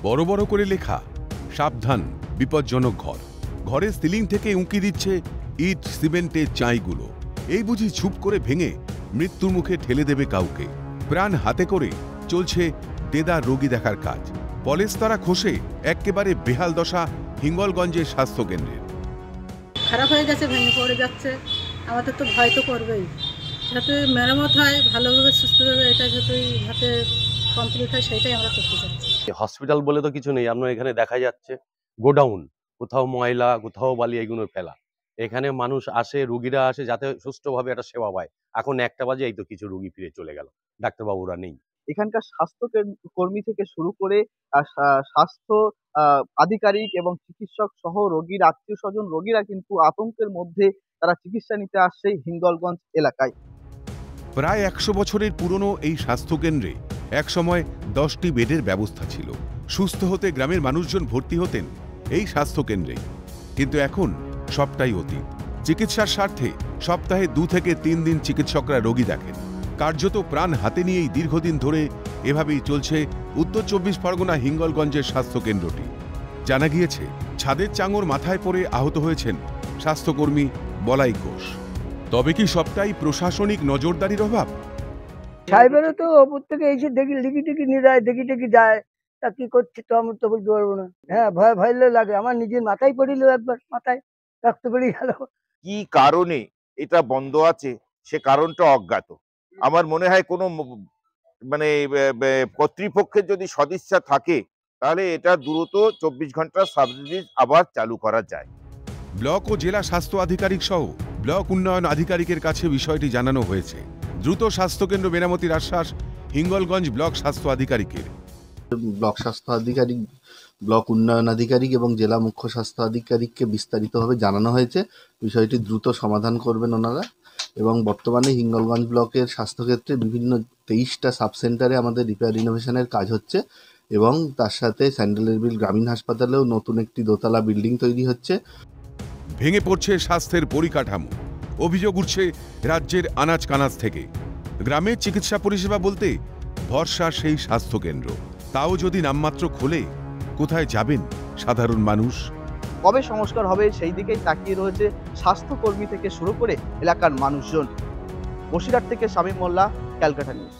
বড় বড় করে লেখা, সাবধান বিপজ্জনক ঘর। ঘরের সিলিং থেকে উঁকি দিচ্ছে ইট সিমেন্টের চাইগুলো। এই বুঝি ছুপ করে ভেঙে মৃত্যুর মুখে ঠেলে দেবে কাউকে। প্রাণ হাতে করে চলছে দেদার রোগী দেখার কাজ। পলেস্তারা খসে একেবারে বেহাল দশা হিঙ্গলগঞ্জের স্বাস্থ্যকেন্দ্রের। খারাপ হয়ে গেছে, ভেঙে পড়ে যাচ্ছে। আমাদের তো ভয় তো করবেই, যাতে মেরামত হয় ভালোভাবে সুস্থভাবে, এটা যাতে কমপ্লিট হয় সেটাই আমরা করতে চাচ্ছি। হসপিটাল বলে তো কিছু নেই, আপনার এখানে দেখা যাচ্ছে গোডাউন, কোথাও ময়লা কোথাও বালি এগুলো ফেলা। এখানে মানুষ আসে, রুগীরা আসে যাতে সুষ্ঠুভাবে একটা সেবা পায়। এখন 1টা বাজে, এই তো কিছু রুগী ফিরে চলে গেল, ডাক্তারবাবুরা নেই। এখানকার স্বাস্থ্য কর্মী থেকে শুরু করে স্বাস্থ্য আধিকারিক এবং চিকিৎসক সহ রোগীর আত্মীয় স্বজন, রোগীরা কিন্তু আতঙ্কের মধ্যে তারা চিকিৎসা নিতে আসছে হিঙ্গলগঞ্জ এলাকায়। প্রায় 100 বছরের পুরনো এই স্বাস্থ্যকেন্দ্রে একসময় 10টি বেডের ব্যবস্থা ছিল। সুস্থ হতে গ্রামের মানুষজন ভর্তি হতেন এই স্বাস্থ্যকেন্দ্রে। কিন্তু এখন সবটাই অতীত। চিকিৎসার স্বার্থে সপ্তাহে 2 থেকে 3 দিন চিকিৎসকরা রোগী দেখেন। কার্যত প্রাণ হাতে নিয়েই দীর্ঘদিন ধরে এভাবেই চলছে উত্তর 24 পরগনা হিঙ্গলগঞ্জের স্বাস্থ্যকেন্দ্রটি। জানা গিয়েছে, ছাদের চাঙর মাথায় পড়ে আহত হয়েছেন স্বাস্থ্যকর্মী বলাই ঘোষ। তবে কি সবটাই প্রশাসনিক নজরদারির অভাব? সাহেবেরও তো ওপর থেকে এসে লিখি নিয়ে যায়, দেখি যায়, তা কি করছে তো আমি তো বলতে পারবো না। হ্যাঁ, ভয় লাগে। আমার নিজের মাথায় পড়িল, একবার মাথায় রক্ত বেরিয়ে গেল। কি কারণে এটা বন্ধ আছে সে কারণটা অজ্ঞাত। আমার মনে হয় কোনো মানে কর্তৃপক্ষের যদি সদিচ্ছা থাকে তাহলে এটা দ্রুত 24 ঘন্টা সার্ভিস আবার চালু করা যায়। ব্লক ও জেলা স্বাস্থ্য আধিকারিক সহ ব্লক উন্নয়ন আধিকারিকের কাছে বিষয়টি জানানো হয়েছে। দ্রুত স্বাস্থ্যকেন্দ্র মেরামতির আশ্বাস হিঙ্গলগঞ্জ ব্লক স্বাস্থ্য আধিকারিকের। ব্লক স্বাস্থ্য আধিকারিক, ব্লক উন্নয়ন আধিকারিক এবং জেলা মুখ্য স্বাস্থ্য আধিকারিককে বিস্তারিতভাবে জানানো হয়েছে। বিষয়টি দ্রুত সমাধান করবেন ওনারা। এবং বর্তমানে হিঙ্গলগঞ্জ ব্লকের স্বাস্থ্যক্ষেত্রে বিভিন্ন 23টা সাবসেন্টারে আমাদের রিপেয়ার রিনোভেশনের কাজ হচ্ছে এবং তার সাথে স্যান্ডেলেরবিল গ্রামীণ হাসপাতালেও নতুন একটি দোতলা বিল্ডিং তৈরি হচ্ছে। ভেঙে পড়ছে স্বাস্থ্যের পরিকাঠামো। অভিযোগ উঠছে রাজ্যের আনাচ কানাচ থেকে। গ্রামের চিকিৎসা পরিষেবা বলতে ভরসা সেই স্বাস্থ্যকেন্দ্র। তাও যদি নামমাত্র খোলে, কোথায় যাবেন সাধারণ মানুষ? কবে সংস্কার হবে সেই দিকেই তাকিয়ে রয়েছে স্বাস্থ্যকর্মী থেকে শুরু করে এলাকার মানুষজন। বসিরহাট থেকে শামীম মোল্লা, ক্যালকাটা নিউজ।